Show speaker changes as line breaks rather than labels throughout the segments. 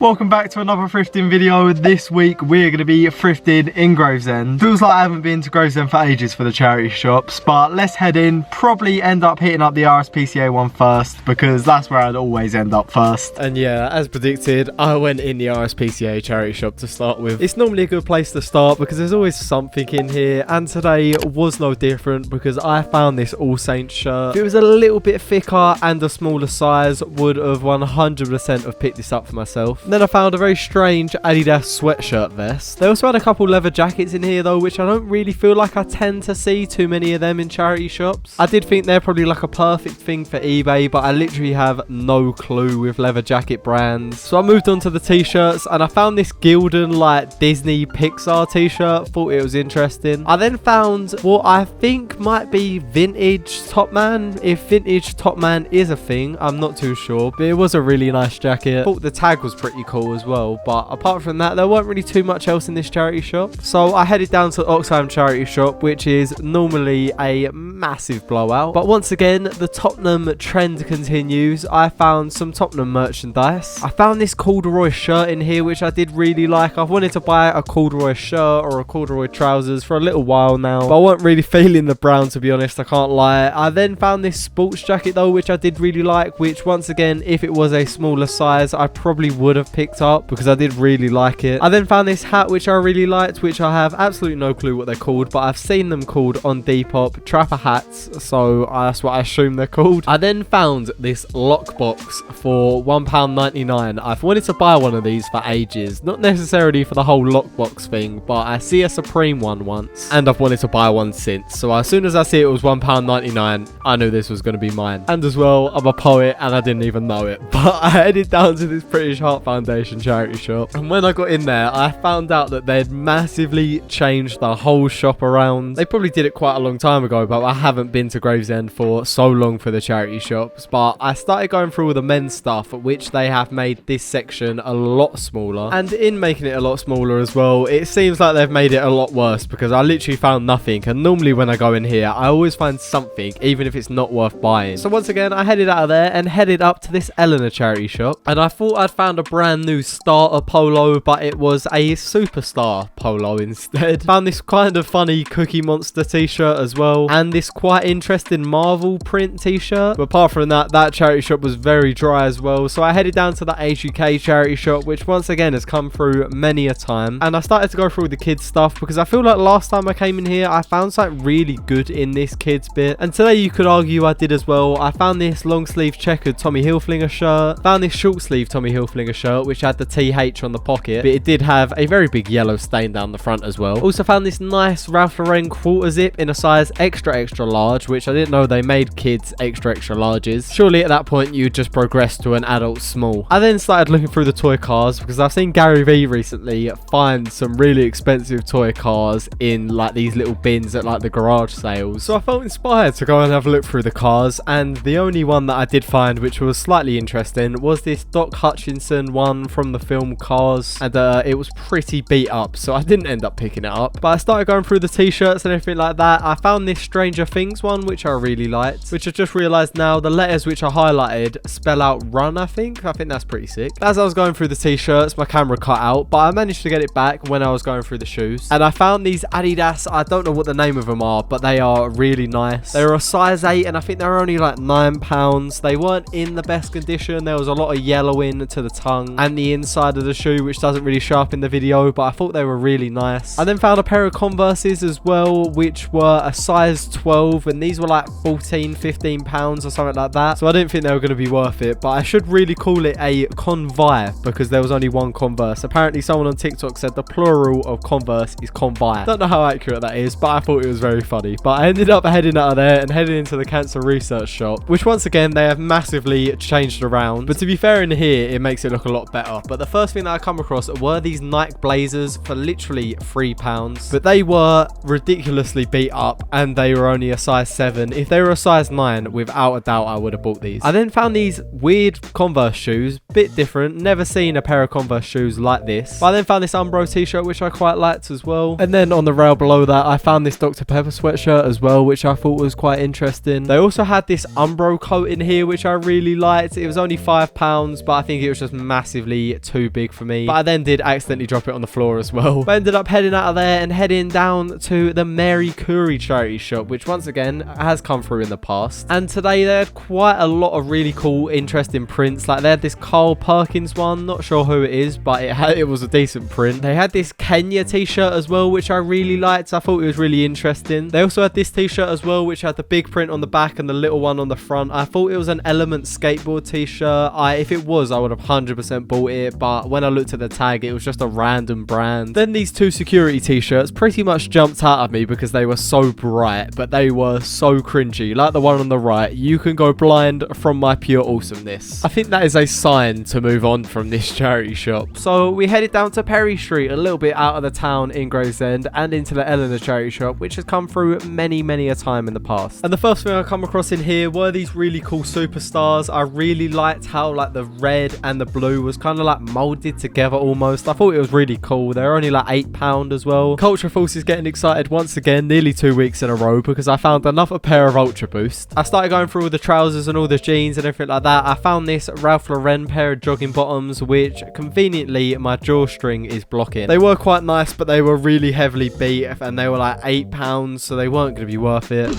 Welcome back to another thrifting video. This week we're going to be thrifting in Gravesend. Feels like I haven't been to Gravesend for ages for the charity shops, but let's head in. Probably end up hitting up the RSPCA one first because that's where I'd always end up first.
And yeah, as predicted, I went in the RSPCA charity shop to start with. It's normally a good place to start because there's always something in here, and today was no different because I found this All Saints shirt. If it was a little bit thicker and a smaller size, would have 100% have picked this up for myself. Then I found a very strange Adidas sweatshirt vest. They also had a couple leather jackets in here though, which I don't really feel like I tend to see too many of them in charity shops. I did think they're probably like a perfect thing for eBay, but I literally have no clue with leather jacket brands. So I moved on to the t-shirts and I found this Gildan like Disney Pixar t-shirt. Thought it was interesting. I then found what I think might be vintage Topman. If vintage Topman is a thing, I'm not too sure, but it was a really nice jacket. Thought the tag was pretty cool as well, but apart from that there weren't really too much else in this charity shop. So I headed down to the Oxfam charity shop, which is normally a massive blowout, but once again the Tottenham trend continues. I found some Tottenham merchandise. I found this corduroy shirt in here which I did really like. I've wanted to buy a corduroy shirt or a corduroy trousers for a little while now, but I wasn't really feeling the brown, to be honest, I can't lie. I then found this sports jacket though, which I did really like, which once again, if it was a smaller size, I probably would have picked up because I did really like it. I then found this hat which I really liked, which I have absolutely no clue what they're called, but I've seen them called on Depop trapper hats, so that's what I assume they're called. I then found this lockbox for £1.99. I've wanted to buy one of these for ages, not necessarily for the whole lockbox thing, but I see a Supreme one once and I've wanted to buy one since. So as soon as I see it was £1.99, I knew this was going to be mine. And as well, I'm a poet and I didn't even know it, but I headed down to this British Heart Foundation charity shop, and when I got in there I found out that they'd massively changed the whole shop around. They probably did it quite a long time ago, but I haven't been to Gravesend for so long for the charity shops. But I started going through all the men's stuff, which they have made this section a lot smaller, and in making it a lot smaller as well, it seems like they've made it a lot worse because I literally found nothing. And normally when I go in here I always find something, even if it's not worth buying. So once again I headed out of there and headed up to this Elena charity shop, and I thought I'd found a brand new starter polo, but it was a superstar polo instead. Found this kind of funny Cookie Monster t-shirt as well, and this quite interesting Marvel print t-shirt. But apart from that, that charity shop was very dry as well, so I headed down to the HUK charity shop, which once again has come through many a time, and I started to go through the kids stuff because I feel like last time I came in here I found something really good in this kids bit, and today you could argue I did as well. I found this long sleeve checkered Tommy Hilfiger shirt, found this short sleeve Tommy Hilfiger shirt which had the TH on the pocket, but it did have a very big yellow stain down the front as well. Also found this nice Ralph Lauren quarter zip in a size extra large, which I didn't know they made kids extra larges. Surely at that point you just progress to an adult small. I then started looking through the toy cars because I've seen Gary Vee recently find some really expensive toy cars in like these little bins at like the garage sales, so I felt inspired to go and have a look through the cars, and the only one that I did find which was slightly interesting was this Doc Hutchinson one from the film Cars, and it was pretty beat up, so I didn't end up picking it up. But I started going through the t-shirts and everything like that. I found this Stranger Things one which I really liked, which I just realized now the letters which I highlighted spell out run. I think that's pretty sick. As I was going through the t-shirts my camera cut out, but I managed to get it back when I was going through the shoes, and I found these Adidas. I don't know what the name of them are, but they are really nice. They were a size 8 and I think they were only like £9. They weren't in the best condition. There was a lot of yellowing to the tongue and the inside of the shoe, which doesn't really show up in the video, but I thought they were really nice. I then found a pair of Converses as well, which were a size 12, and these were like £14-15 or something like that, so I didn't think they were going to be worth it. But I should really call it a Convi because there was only one Converse. Apparently someone on TikTok said the plural of Converse is Convi. Don't know how accurate that is, but I thought it was very funny. But I ended up heading out of there and heading into the cancer research shop, which once again they have massively changed around, but to be fair, in here it makes it look a lot better. But the first thing that I come across were these Nike Blazers for literally £3, but they were ridiculously beat up and they were only a size 7. If they were a size 9, without a doubt I would have bought these. I then found these weird Converse shoes, bit different, never seen a pair of Converse shoes like this. But I then found this Umbro t-shirt which I quite liked as well, and then on the rail below that I found this Dr. Pepper sweatshirt as well, which I thought was quite interesting. They also had this Umbro coat in here which I really liked. It was only £5, but I think it was just massive massively too big for me, but I then did accidentally drop it on the floor as well. But I ended up heading out of there and heading down to the Mary Curie charity shop, which once again has come through in the past. And today they had quite a lot of really cool, interesting prints. Like they had this Carl Perkins one, not sure who it is, but it was a decent print. They had this Kenya t-shirt as well, which I really liked. I thought it was really interesting. They also had this t-shirt as well, which had the big print on the back and the little one on the front. I thought it was an Element skateboard t-shirt. If it was, I would have 100% bought it, but when I looked at the tag, it was just a random brand. Then these two security t-shirts pretty much jumped out at me because they were so bright, but they were so cringy. Like the one on the right, you can go blind from my pure awesomeness. I think that is a sign to move on from this charity shop. So we headed down to Perry Street, a little bit out of the town in Gravesend, and into the Elena charity shop, which has come through many a time in the past. And the first thing I come across in here were these really cool superstars. I really liked how like the red and the blue was kind of like molded together almost. I thought it was really cool. They're only like £8 as well. Culture Force is getting excited once again, nearly 2 weeks in a row, because I found another pair of Ultra Boost. I started going through all the trousers and all the jeans and everything like that. I found this Ralph Lauren pair of jogging bottoms, which conveniently my drawstring is blocking. They were quite nice, but they were really heavily beat and they were like £8, so they weren't going to be worth it.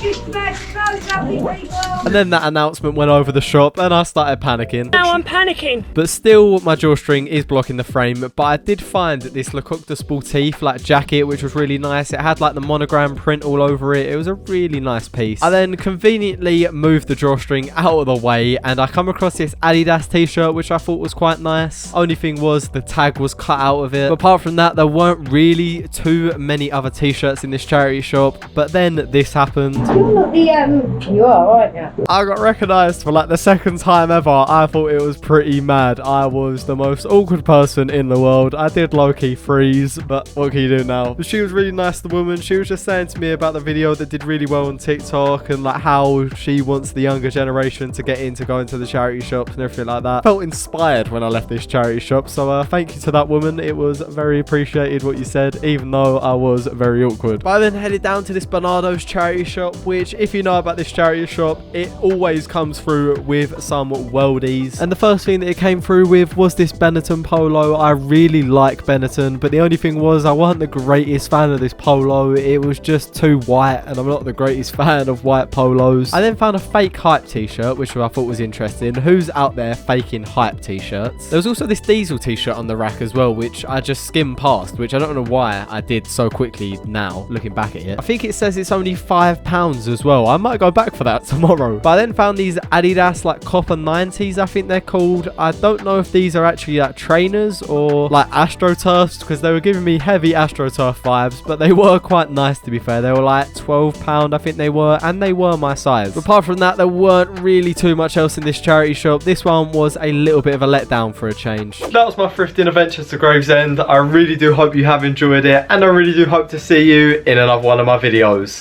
And then that announcement went over the shop and I started panicking.
Now I'm panicking.
But still, my drawstring is blocking the frame. But I did find this Lecoq de Sportif like jacket, which was really nice. It had like the monogram print all over it. It was a really nice piece. I then conveniently moved the drawstring out of the way and I come across this Adidas t-shirt, which I thought was quite nice. Only thing was the tag was cut out of it. But apart from that, there weren't really too many other t-shirts in this charity shop. But then this happened.
You're not the, you are, aren't you?
I got recognised for like the second time ever. I thought it was pretty mad. I was the most awkward person in the world. I did low-key freeze, but what can you do now? But she was really nice, the woman. She was just saying to me about the video that did really well on TikTok and like how she wants the younger generation to get into going to the charity shops and everything like that. Felt inspired when I left this charity shop, so thank you to that woman. It was very appreciated what you said, even though I was very awkward. But I then headed down to this Barnardo's charity shop, which if you know about this charity shop, it always comes through with some worldies. And the first thing that it came through with was this Benetton polo. I really like Benetton, but the only thing was I wasn't the greatest fan of this polo. It was just too white and I'm not the greatest fan of white polos. I then found a fake hype t-shirt, which I thought was interesting. Who's out there faking hype t-shirts? There was also this Diesel t-shirt on the rack as well, which I just skimmed past, which I don't know why I did so quickly now, looking back at it. I think it says it's only £5 as well. I might go back for that tomorrow. But I then found these Adidas like Copper 90s, I think they're called. I don't know if these are actually like trainers or like AstroTurfs, because they were giving me heavy AstroTurf vibes, but they were quite nice to be fair. They were like £12 I think they were, and they were my size. But apart from that, there weren't really too much else in this charity shop. This one was a little bit of a letdown for a change. That was my thrifting adventures to Gravesend. I really do hope you have enjoyed it, and I really do hope to see you in another one of my videos.